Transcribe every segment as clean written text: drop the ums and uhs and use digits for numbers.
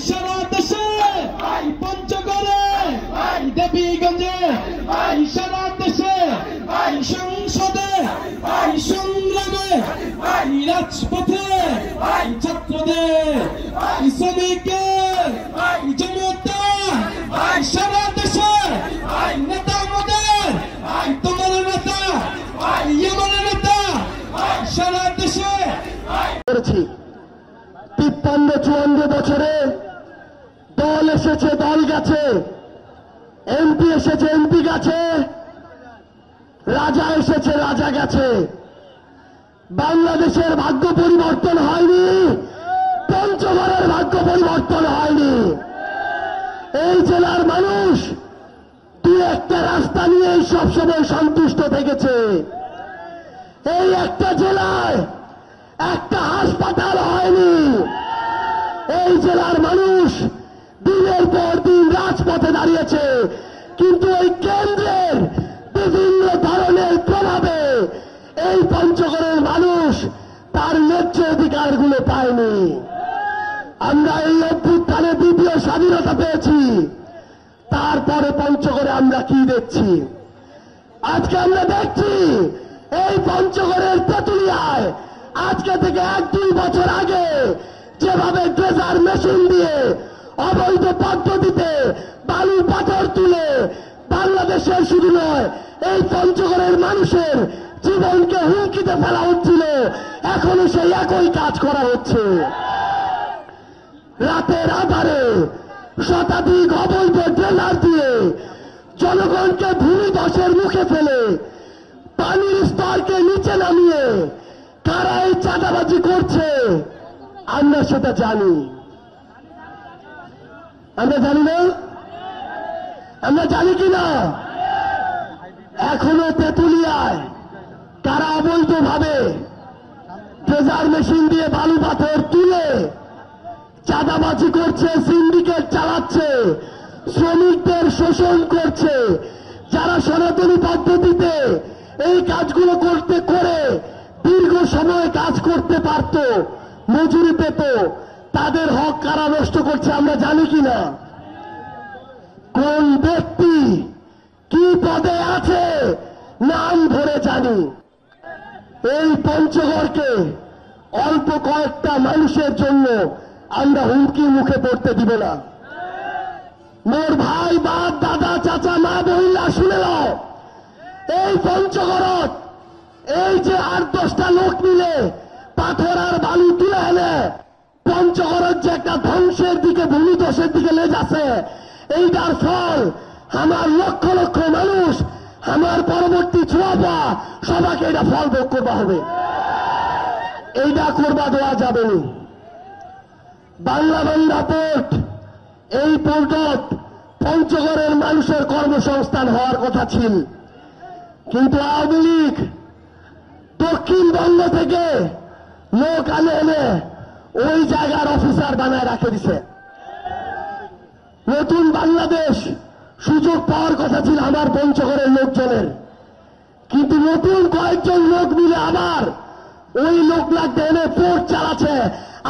সারা দেশে পঞ্চগড়ে দেবীগঞ্জে সারা দেশে সংসদে সংগ্রামে রাজপথে ছাত্রদের শ্রমিকের জনতা সারা দেশে নেতা আমাদের তোমার নেতা আমার নেতা সারা দেশে করেছি। 53-54 বছরে দল এসেছে, দল গেছে, এমপি এসেছে, এমপি গেছে, রাজা এসেছে, রাজা গেছে। বাংলাদেশের ভাগ্য পরিবর্তন হয়নি, পঞ্চগড়ের ভাগ্য পরিবর্তন হয়নি। এই জেলার মানুষ দুই একটা রাস্তা নিয়ে সবসময় সন্তুষ্ট থেকেছে। এই একটা জেলায় একটা হাসপাতাল হয়নি। এই জেলার মানুষ দিনের পর দিন রাজপথে দাঁড়িয়েছে, কিন্তু এই কেন্দ্রের বিভিন্ন ধরনের প্রভাবে এই পঞ্চগড়ের মানুষ তার ন্যায্য অধিকারগুলো পায়নি। আমরা এই অভ্যুত্থানে দ্বিতীয় স্বাধীনতা পেয়েছি, তারপরে পঞ্চগড়ে আমরা কি দেখছি? আজকে আমরা দেখছি এই পঞ্চগড়ের তেঁতুলিয়ায় আজকে থেকে 1-2 বছর আগে যেভাবে ড্রেজার মেশিন দিয়ে অবৈধ পদ্ধতিতে বালু পাথর তুলে বাংলাদেশের শুধু নয় এই পঞ্চগড়ের মানুষের জীবনকে হুমকিতে ফেলা হচ্ছিল, এখনো সেই একই কাজ করা হচ্ছে। রাতের আধারে শতাধিক অবৈধ ড্রেজার দিয়ে জনগণকে ভূমিধসের মুখে ফেলে পানির স্তরকে নিচে নামিয়ে কারা এই চাঁদাবাজি করছে আমরা সেটা জানি। আমরা জানি না? আমরা জানি কিনা? এখনো তেঁতুলিয়ায় কারা অবৈধভাবে ড্রেজার মেশিন দিয়ে বালু পাথর তুলে চাঁদাবাজি করছে, সিন্ডিকেট চালাচ্ছে, শ্রমিকদের শোষণ করছে। যারা সনাতনী পদ্ধতিতে এই কাজগুলো করতে করে দীর্ঘ সময় কাজ করতে পারত, মজুরি পেত, তাদের হক কারা নষ্ট করছে আমরা জানি কিনা? কোন ব্যক্তি কি পদে আছে নাম ধরে জানি। এই পঞ্চগড়কে অল্প কয়েকটা মানুষের জন্য আমরা হুমকির মুখে পড়তে দিব না। মোর ভাই, বাপ, দাদা, চাচা, মা, বহিলা শুনে নাও, এই পঞ্চগড়ত এই যে 8-10টা লোক মিলে পাথর আর বালু তুলে এনে পঞ্চগড়ের যে একটা ধ্বংসের দিকে, ভূমিধসের দিকে লে যাচ্ছে, এইটার ফল আমার লক্ষ লক্ষ মানুষ, আমার পরবর্তী ছোঁয়া সবাইকে এটা ফল ভোগ করবা হবে। এইটা করবা দেওয়া যাবে না। বাংলাবান্ধা পোর্ট, এই পোর্টত পঞ্চগড়ের মানুষের কর্মসংস্থান হওয়ার কথা ছিল, কিন্তু আওয়ামী লীগ দক্ষিণবঙ্গ থেকে লোক এনে ওই জায়গার অফিসার বানায় রাখে দিছে। নতুন বাংলাদেশ সুযোগ পাওয়ার কথা ছিল আমার পঞ্চগড়ের লোকজনের, কিন্তু নতুন কয়েকজন লোক মিলে আবার ওই লোক লাগতে এনে পোর্ট চালাচ্ছে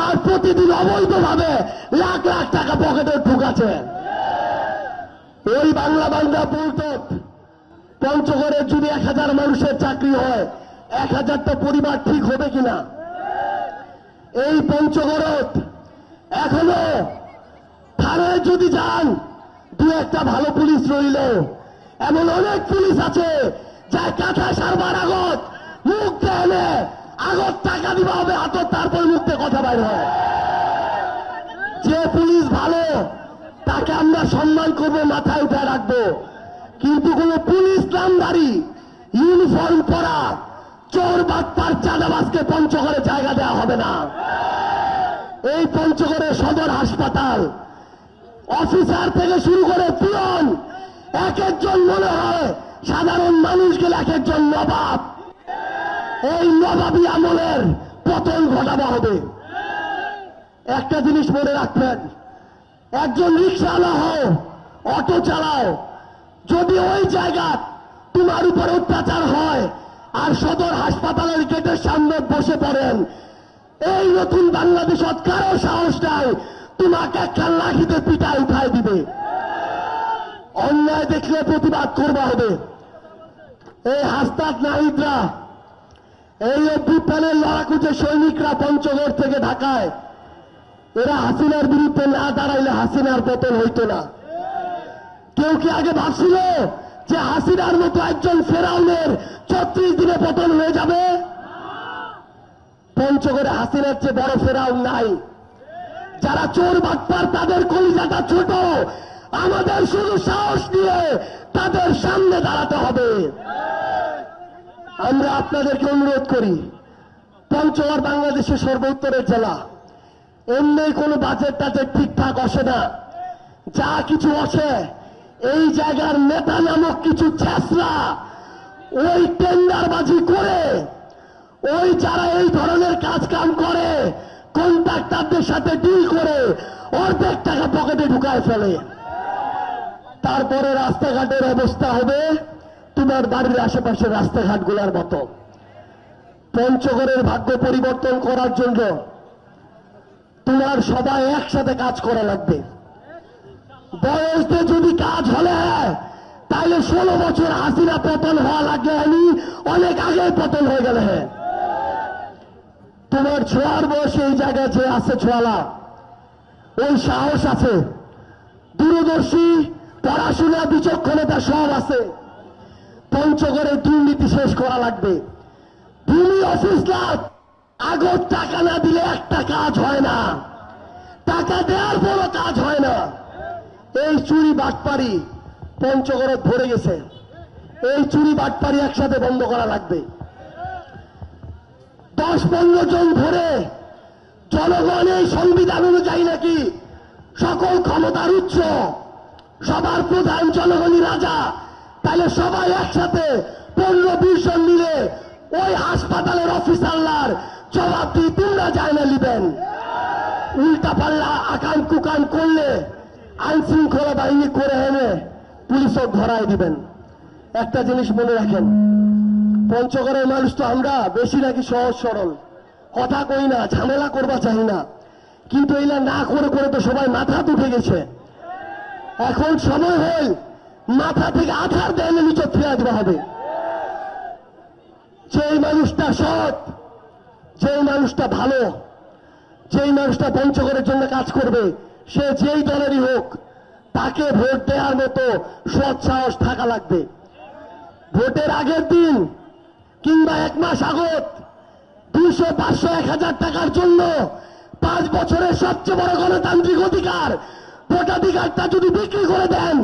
আর প্রতিদিন অবৈধভাবে লাখ লাখ টাকা পকেটে ঢুকাচ্ছে। ওই বাংলাবান্ধা পোর্টত পঞ্চগড়ের যদি 1000 মানুষের চাকরি হয়, 1000টা পরিবার ঠিক হবে কিনা? এই পঞ্চগড়ত এখনো থানায় যদি যান 2-1টা ভালো পুলিশ রইল, এমন অনেক পুলিশ আছে যা কাঁথা সারবার আগত মুখ দেয়, আগত টাকা দিবা হবে হাতত, তারপর মুখতে কথা বাইর হয়। যে পুলিশ ভালো তাকে আমরা সম্মান করবো, মাথায় উঠে রাখবো, কিন্তু কোন পুলিশ নামধারী ইউনিফর্ম পরা চোর বাটপার চাঁদাবাজকে পঞ্চগড়ে জায়গা দেওয়া হবে না। এই পঞ্চগড়ে সদর হাসপাতাল অফিসার থেকে শুরু করে পিয়ন এক একজন মনে হয় সাধারণ মানুষ গেলে এক একজন নবাব। এই নবাবী আমলের পতন ঘটানো হবে। একটা জিনিস মনে রাখবেন, একজন রিক্সাওয়ালা হও, অটো চালাও, যদি ওই জায়গা তোমার উপর অত্যাচার হয় আর সদর হাসপাতালের গেটের সামনে বসে পড়েন, এই নতুন বাংলাদেশত কারো সাহস হয় তোমাকে একটা লাঠিতে পিটায় উঠায় দিবে। অন্যায় দেখলে প্রতিবাদ করবা হবে। এই হাসনাত নাহিদরা, এই অভ্যুত্থানের লড়াকু যে সৈনিকরা পঞ্চগড় থেকে ঢাকায়, এরা হাসিনার বিরুদ্ধে না দাঁড়াইলে হাসিনার পতন হইতো না। কেউ কি আগে ভাবছিল যে হাসিনার মতো একজন ফেরাউনের 36 দিনে পতন হয়ে যাবে? পঞ্চগড়ে হাসিনার চেয়ে বড় ফেরাউন নাই। যারা চোর বাটপার তাদের কলিজাটা ছোট। আমাদের শুধু সাহস নিয়ে তাদের সামনে দাঁড়াতে হবে। আমরা আপনাদেরকে অনুরোধ করি, পঞ্চগড় বাংলাদেশের সর্বোত্তরের জেলা। এমনি কোনো বাজেট টাজেট ঠিকঠাক আসে না। যা কিছু আসে এই জায়গার নেতা নামক কিছু ছেসরা ওই টেন্ডারবাজি করে, ওই যারা এই ধরনের কাজ কাম করে কন্ট্রাক্টরদের সাথে ডিল করে অর্ধেক টাকা পকেটে ঢুকায় ফেলে। তারপরে রাস্তাঘাটের অবস্থা হবে তোমার বাড়ির আশেপাশের রাস্তাঘাটগুলোর মতো। পঞ্চগড়ের ভাগ্য পরিবর্তন করার জন্য তোমার সবাই একসাথে কাজ করা লাগবে। বয়স দিয়ে যদি কাজ হলে তাহলে 16 বছর হাসিনা পতন হওয়া লাগলে অনেক আগে পতন হয়ে গেলে। তোমার ছোঁয়ার বয়স এই জায়গায় যে আছে ছোয়ালা, ওই সাহস আছে, দূরদর্শী, পড়াশোনা, বিচক্ষণতা সব আছে। পঞ্চগড়ের দুর্নীতি শেষ করা লাগবে। ভূমি অফিস লাভ আগর টাকা না দিলে একটা কাজ হয় না, টাকা দেওয়ার পরও কাজ হয় না। এই চুরি বাটপারি পঞ্চগড়ে ভরে গেছে। এই চুরি বাটপারি একসাথে বন্ধ করা লাগবে। 10-15 জন ধরে জনগণ এই সংবিধান অনুযায়ী নাকি সকল ক্ষমতার উৎস, সবার প্রধান জনগণই রাজা। তাহলে সবাই একসাথে 15-20 জন মিলে ওই হাসপাতালের অফিসারলার জবাবদিহি তোমরা যায় না নিবেন। উল্টা পাল্লা আকাম কুকাম করলে আইন শৃঙ্খলা বাহিনী করে এনে পুলিশও ধরায় দিবেন। একটা জিনিস মনে রাখেন, পঞ্চগড়ের মানুষ তো আমরা বেশি নাকি সহজ সরল, কথা কই না, ঝামেলা করবা চাই না, কিন্তু এইলা না করে করে তো সবাই মাথা উঠে গেছে। এখন সময় হল মাথা থেকে আধার দেয় নিচে ফিরে দেওয়া হবে। যেই মানুষটা সৎ, যেই মানুষটা ভালো, যেই মানুষটা পঞ্চগড়ের জন্য কাজ করবে, সে যেই দলেরই হোক, তাকে ভোট দেওয়ার মতো সৎ সাহস থাকা লাগবে। ভোটের আগের দিন কিংবা 1 মাস আগত 200, 500, 1000 টাকার জন্য 5 বছরের সবচেয়ে বড় গণতান্ত্রিক অধিকার ভোটাধিকারটা যদি বিক্রি করে দেন,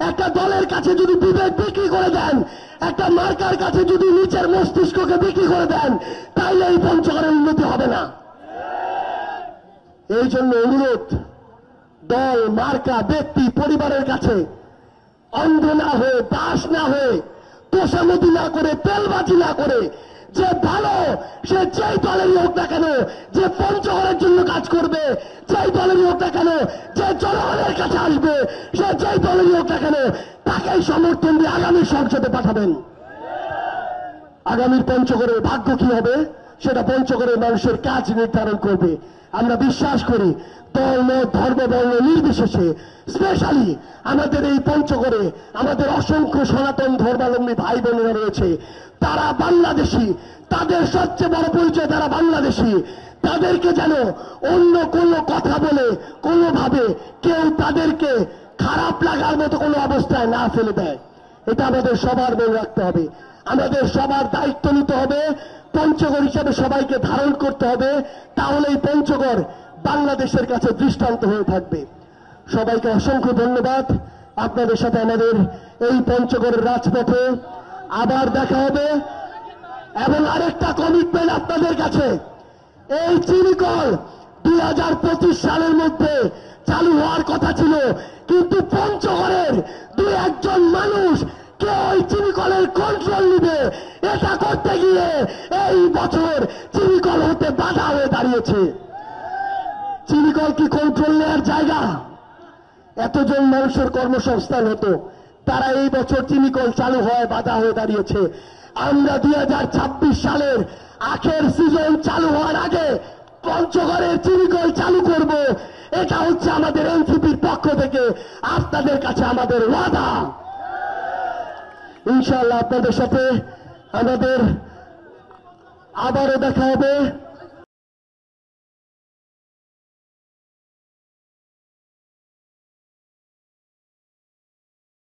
একটা দলের কাছে যদি বিবেক বিক্রি করে দেন, একটা মার্কার কাছে যদি নিচের মস্তিষ্ককে বিক্রি করে দেন, তাইলে এই পঞ্চগড়ের উন্নতি হবে না। এই জন্য অনুরোধ, দল, মার্কা, ব্যক্তি, পরিবারের কাছে অন্ধ না হয়ে, দাস না হয়ে, তোষামতি না করে, তেলবাজি না করে, যে ভালো সে যেই দলেরই হোক না কেন, যে পঞ্চগড়ের জন্য কাজ করবে, যেই দলেরই হোক না কেন, যে জনগণের কাছে আসবে, সে যেই দলেরই হোক না কেন, তাকেই সমর্থন দিয়ে আগামী সংসদে পাঠাবেন। আগামীর পঞ্চগড়ের ভাগ্য কি হবে সেটা পঞ্চগড়ের মানুষের কাজ নির্ধারণ করবে। আমরা বিশ্বাস করি দল, মত, ধর্ম, বর্ণ নির্বিশেষে, স্পেশালি আমাদের এই পঞ্চগড়ে আমাদের অসংখ্য সনাতন ধর্মাবলম্বী ভাই বোনেরা রয়েছে। তারা বাংলাদেশী, তাদের সবচেয়ে বড় পরিচয় তারা বাংলাদেশী। তাদেরকে যেন অন্য কোনো কথা বলে কোনোভাবে কেউ তাদেরকে খারাপ লাগার মতো কোনো অবস্থায় না ফেলে দেয়, এটা আমাদের সবার মনে রাখতে হবে। আমাদের সবার দায়িত্ব নিতে হবে, পঞ্চগড় হিসাবে সবাইকে ধারণ করতে হবে। তাহলে এই পঞ্চগড় বাংলাদেশের কাছে দৃষ্টান্ত হয়ে থাকবে। সবাইকে অসংখ্য ধন্যবাদ। আপনাদের সাথে আমাদের এই পঞ্চগড়ের রাজপথে আবার দেখা হবে। এবং আরেকটা কমিটমেন্ট আপনাদের কাছে, এই চিনিকল 2025 সালের মধ্যে চালু হওয়ার কথা ছিল, কিন্তু পঞ্চগড়ের 2-1 জন মানুষ কে ওই চিনিকলের কন্ট্রোল নিবে, এটা করতে গিয়ে এই বছর চিনিকল হতে বাধা হয়ে দাঁড়িয়েছে। চিনিকল কি কন্ট্রোল নেওয়ার জায়গা? এতজন মানুষের কর্মসংস্থান হতো, তারা এই বছর চিনিকল চালু হওয়ায় বাধা হয়ে দাঁড়িয়েছে। আমরা 2026 সালের আখের সিজন চালু হওয়ার আগে পঞ্চগড়ের চিনিকল চালু করব, এটা হচ্ছে আমাদের এনসিপির পক্ষ থেকে আপনাদের কাছে আমাদের ওয়াদা। ইনশাআল্লাহ আপনাদের সাথে আমাদের আবারও দেখা হবে।